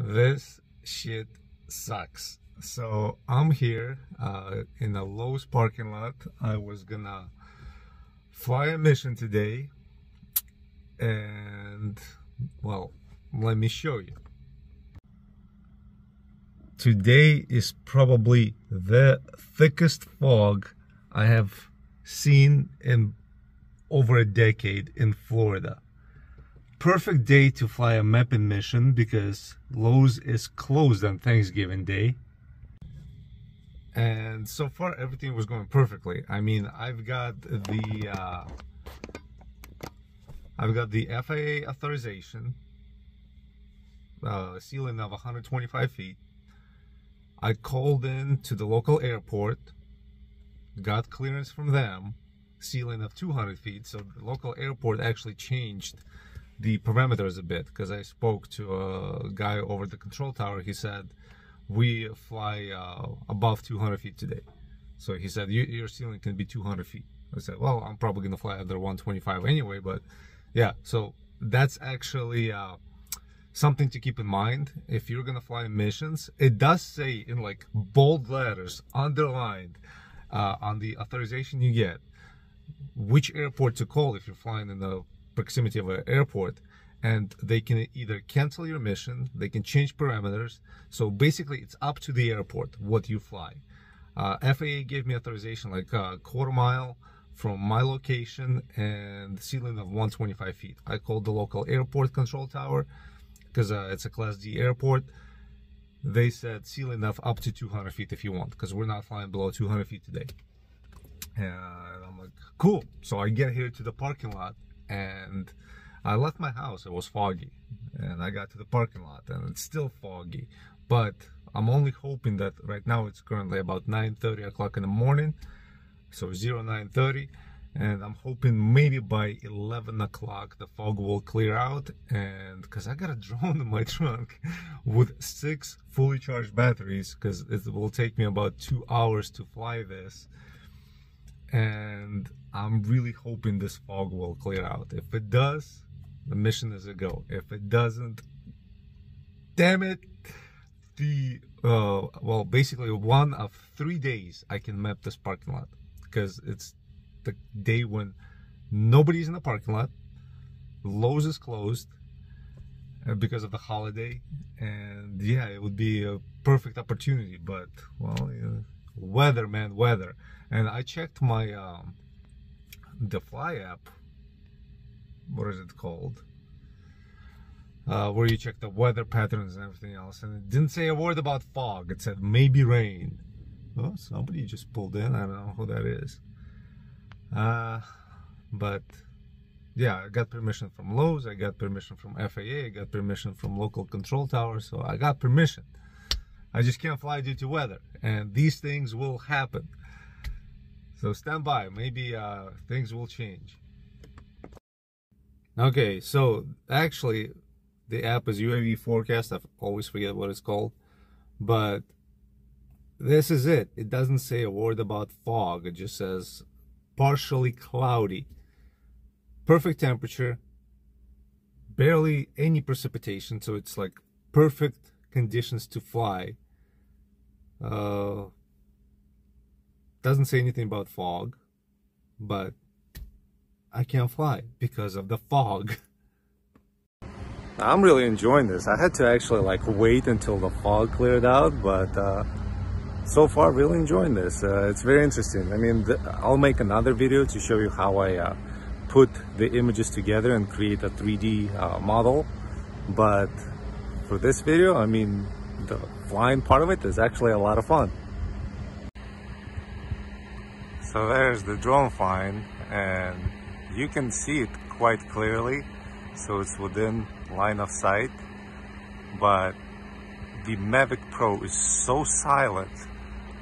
This shit sucks. So I'm here in a Lowe's parking lot. I was gonna fly a mission today, and well, let me show you. Today is probably the thickest fog I have seen in over a decade in Florida. Perfect day to fly a mapping mission because Lowe's is closed on Thanksgiving Day. And so far everything was going perfectly. I mean, I've got the FAA authorization, ceiling of 125 feet. I called in to the local airport, got clearance from them, ceiling of 200 feet. So the local airport actually changed the parameters a bit, because I spoke to a guy over the control tower. He said we fly above 200 feet today. So he said your ceiling can be 200 feet. I said, well, I'm probably gonna fly under 125 anyway, but yeah, so that's actually something to keep in mind if you're gonna fly missions. It does say in like bold letters, underlined, on the authorization you get, which airport to call if you're flying in the proximity of an airport, and they can either cancel your mission, they can change parameters. So basically it's up to the airport what you fly. FAA gave me authorization like a quarter mile from my location and ceiling of 125 feet. I called the local airport control tower because it's a Class D airport. They said ceiling of up to 200 feet if you want, because we're not flying below 200 feet today. And I'm like, cool. So I get here to the parking lot, and I left my house. It was foggy, and I got to the parking lot and it's still foggy, but I'm only hoping that right now it's currently about 9:30 o'clock in the morning, so 09:30, and I'm hoping maybe by 11 o'clock the fog will clear out. And because I got a drone in my trunk with 6 fully charged batteries, because it will take me about 2 hours to fly this, and I'm really hoping this fog will clear out. If it does, the mission is a go. If it doesn't, damn it, well, basically one of 3 days I can map this parking lot, because it's the day when nobody's in the parking lot, Lowe's is closed because of the holiday, and yeah, it would be a perfect opportunity. But well, you know, weather, man, weather. And I checked my the Fly app, what is it called, where you check the weather patterns and everything else, and it didn't say a word about fog. It said maybe rain. Oh, somebody just pulled in. I don't know who that is. But yeah, I got permission from Lowe's, I got permission from FAA, I got permission from local control tower, so I got permission. I just can't fly due to weather, and these things will happen. So stand by, maybe things will change. Okay, so actually the app is UAV forecast. I always forget what it's called, but this is it. It doesn't say a word about fog. It just says partially cloudy, perfect temperature, barely any precipitation, so it's like perfect conditions to fly. Doesn't say anything about fog, but I can't fly because of the fog. I'm really enjoying this. I had to actually like wait until the fog cleared out, but so far really enjoying this. It's very interesting. I mean, I'll make another video to show you how I put the images together and create a 3D model, but for this video, I mean, the flying part of it is actually a lot of fun. So there's the drone flying, and you can see it quite clearly, so it's within line of sight, but the Mavic Pro is so silent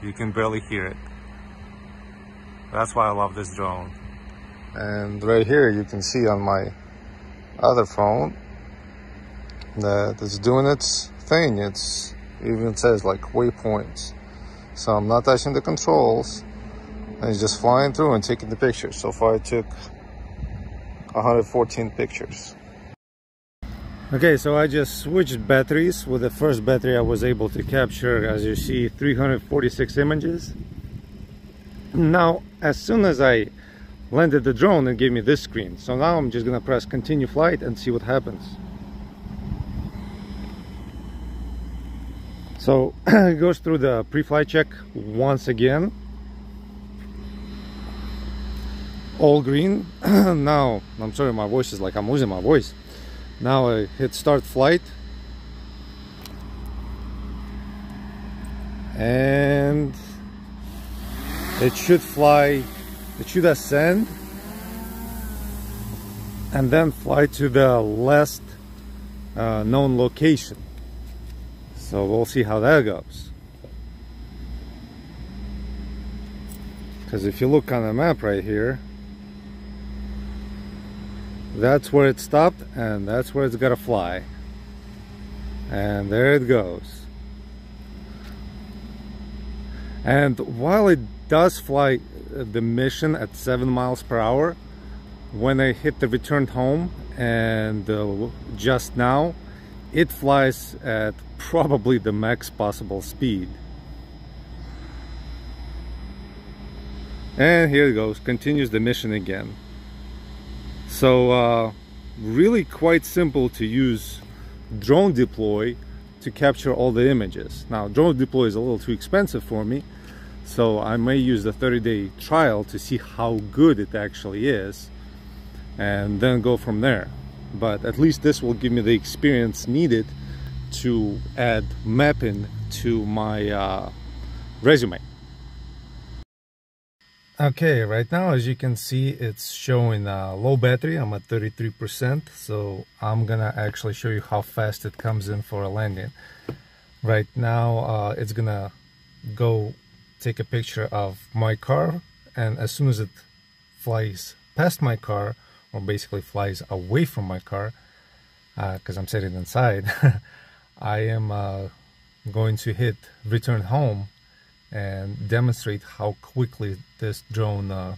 you can barely hear it. That's why I love this drone. And right here you can see on my other phone that it's doing its thing. It even says like waypoints, so I'm not touching the controls, and it's just flying through and taking the pictures. So far I took 114 pictures. Okay, so I just switched batteries. With the first battery I was able to capture, as you see, 346 images. Now, as soon as I landed the drone, it gave me this screen. So now I'm just gonna press continue flight and see what happens. So it goes through the pre-flight check once again. All green. Now, I'm sorry, my voice is like I'm losing my voice. Now I hit start flight. And it should fly, it should ascend and then fly to the last known location. So we'll see how that goes. Because if you look on the map right here, that's where it stopped and that's where it's gotta fly. And there it goes. And while it does fly the mission at 7 miles per hour, when I hit the return home and just now, it flies at probably the max possible speed. And here it goes, continues the mission again. So really quite simple to use drone deploy to capture all the images. Now, drone deploy is a little too expensive for me, so I may use the 30-day trial to see how good it actually is and then go from there. But at least this will give me the experience needed to add mapping to my resume. Okay, right now, as you can see, it's showing low battery. I'm at 33%, so I'm gonna actually show you how fast it comes in for a landing. Right now, it's gonna go take a picture of my car, and as soon as it flies past my car, or basically flies away from my car, because I'm sitting inside, I am going to hit return home and demonstrate how quickly this drone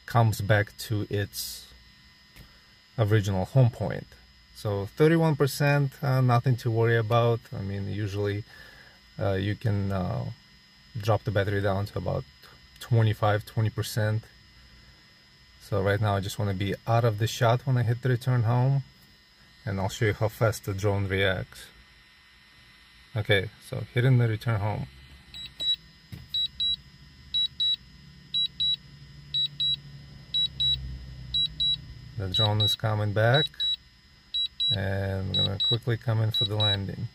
comes back to its original home point. So 31%, nothing to worry about. I mean, usually you can drop the battery down to about 20%. So right now I just want to be out of the shot when I hit the return home, and I'll show you how fast the drone reacts. Okay, so hitting the return home. The drone is coming back, and I'm gonna quickly come in for the landing.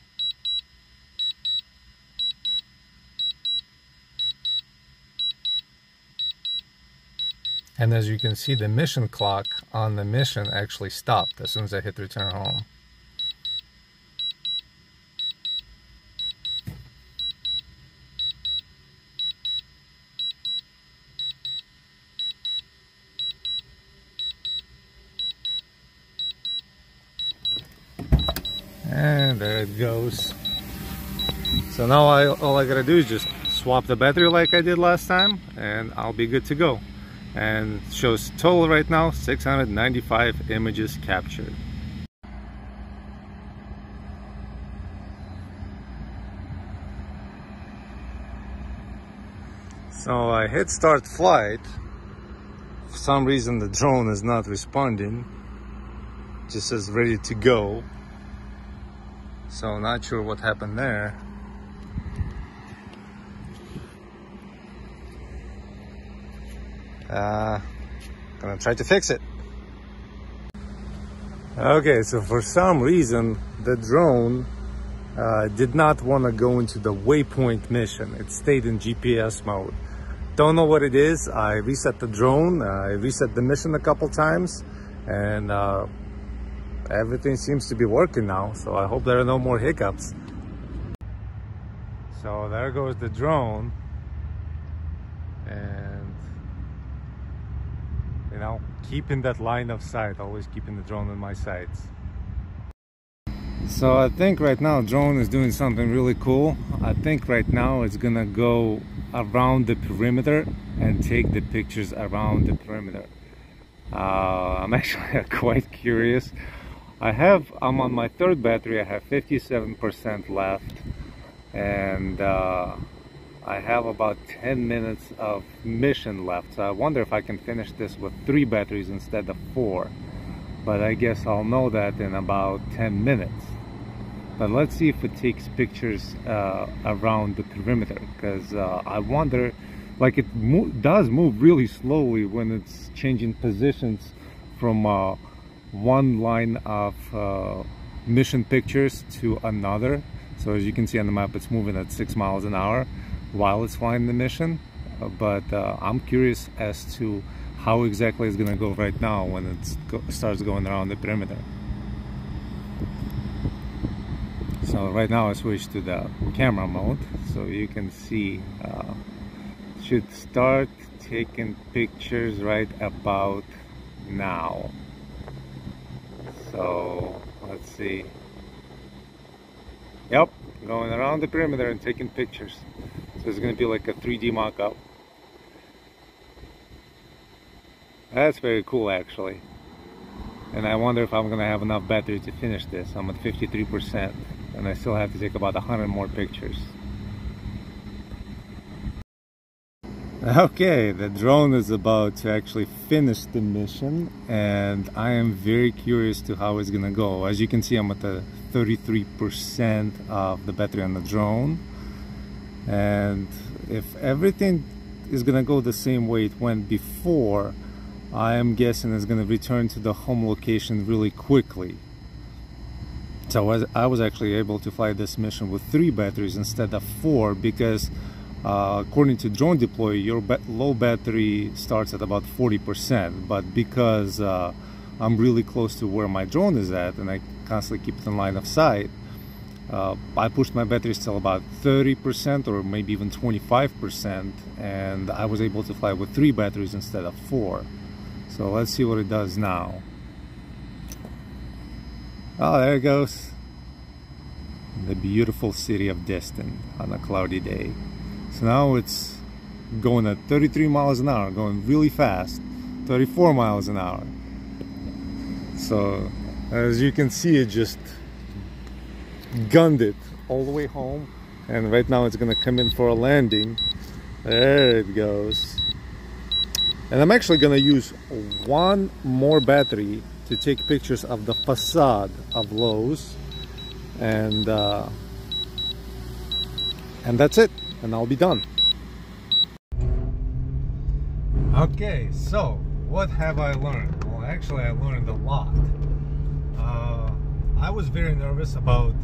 And as you can see, the mission clock on the mission actually stopped as soon as I hit return home. And there it goes. So now all I gotta do is just swap the battery like I did last time, and I'll be good to go. And it shows total right now 695 images captured. So I hit start flight. For some reason the drone is not responding. It just says ready to go. So not sure what happened there. Gonna try to fix it. Okay, so for some reason the drone did not want to go into the waypoint mission. It stayed in GPS mode. Don't know what it is. I reset the drone, I reset the mission a couple times, and everything seems to be working now, so I hope there are no more hiccups. So there goes the drone, and you know, keeping that line of sight, always keeping the drone in my sights. So I think right now drone is doing something really cool. I think right now it's gonna go around the perimeter and take the pictures around the perimeter. I'm actually quite curious. I'm on my third battery. I have 57% left, and I have about 10 minutes of mission left. So I wonder if I can finish this with 3 batteries instead of 4. But I guess I'll know that in about 10 minutes. But let's see if it takes pictures around the perimeter, because I wonder, like, it does move really slowly when it's changing positions from one line of mission pictures to another. So as you can see on the map, it's moving at 6 miles an hour while it's flying the mission. But I'm curious as to how exactly it's gonna go right now when it starts going around the perimeter. So right now I switched to the camera mode, so you can see should start taking pictures right about now. So let's see. Yep, going around the perimeter and taking pictures. So it's going to be like a 3D mock-up. That's very cool, actually. And I wonder if I'm going to have enough battery to finish this. I'm at 53%, and I still have to take about 100 more pictures. Okay, the drone is about to actually finish the mission, and I am very curious to how it's gonna go. As you can see, I'm at the 33% of the battery on the drone, and if everything is gonna go the same way it went before, I am guessing it's gonna return to the home location really quickly. So I was actually able to fly this mission with 3 batteries instead of 4, because according to Drone Deploy, your low battery starts at about 40%, but because I'm really close to where my drone is at and I constantly keep it in line of sight, I pushed my batteries till about 30% or maybe even 25%, and I was able to fly with 3 batteries instead of 4. So let's see what it does now. Oh, there it goes. The beautiful city of Destin on a cloudy day. So now it's going at 33 miles an hour, going really fast, 34 miles an hour. So as you can see, it just gunned it all the way home, and right now it's gonna come in for a landing. There it goes. And I'm actually gonna use 1 more battery to take pictures of the facade of Lowe's, and that's it. And I'll be done. Okay, so what have I learned? Well, actually I learned a lot. I was very nervous about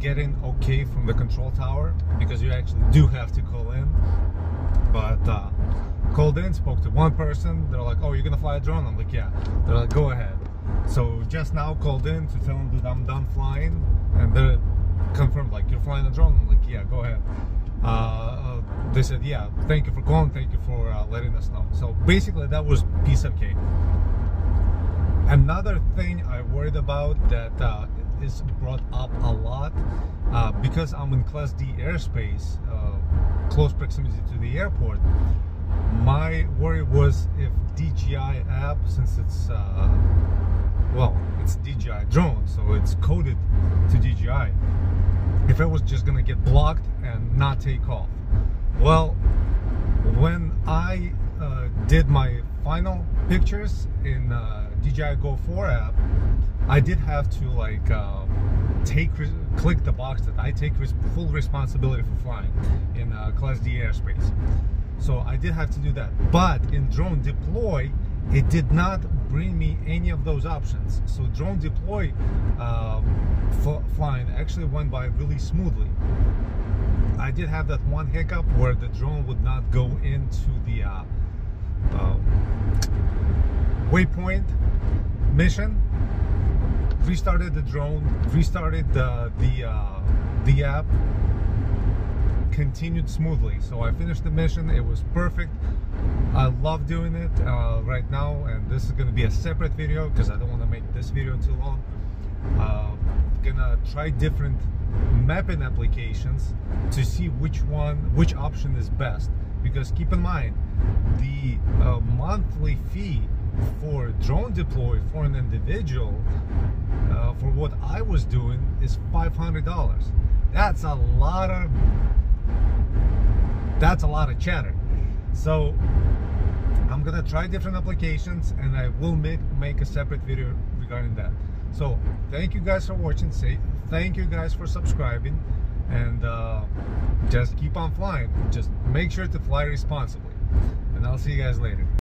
getting okay from the control tower, because you actually do have to call in. But called in, spoke to 1 person. They're like, oh, you're gonna fly a drone? I'm like, yeah. They're like, go ahead. So just now called in to tell them that I'm done flying, and they're confirmed, like, you're flying a drone? I'm like, yeah, go ahead. They said, yeah, thank you for calling, thank you for letting us know. So basically that was piece of cake. Another thing I worried about that is brought up a lot, because I'm in Class D airspace, close proximity to the airport, my worry was if DJI app, since it's well, it's DJI drone, so it's coded to DJI, if it was just gonna get blocked and not take off. Well, when I did my final pictures in DJI Go 4 app, I did have to like click the box that I take full responsibility for flying in Class D airspace. So I did have to do that. But in Drone Deploy, it did not bring me any of those options. So Drone Deploy flying actually went by really smoothly. I did have that 1 hiccup where the drone would not go into the waypoint mission. Restarted the drone, restarted the app, continued smoothly. So I finished the mission. It was perfect. I love doing it right now, and this is going to be a separate video because I don't want to make this video too long. Gonna try different mapping applications to see which option is best, because keep in mind the monthly fee for drone deploy for an individual, for what I was doing, is $500. That's a lot of chatter. So I'm gonna try different applications, and I will make a separate video regarding that. So thank you guys for watching. Thank you guys for subscribing, and just keep on flying. Just make sure to fly responsibly, and I'll see you guys later.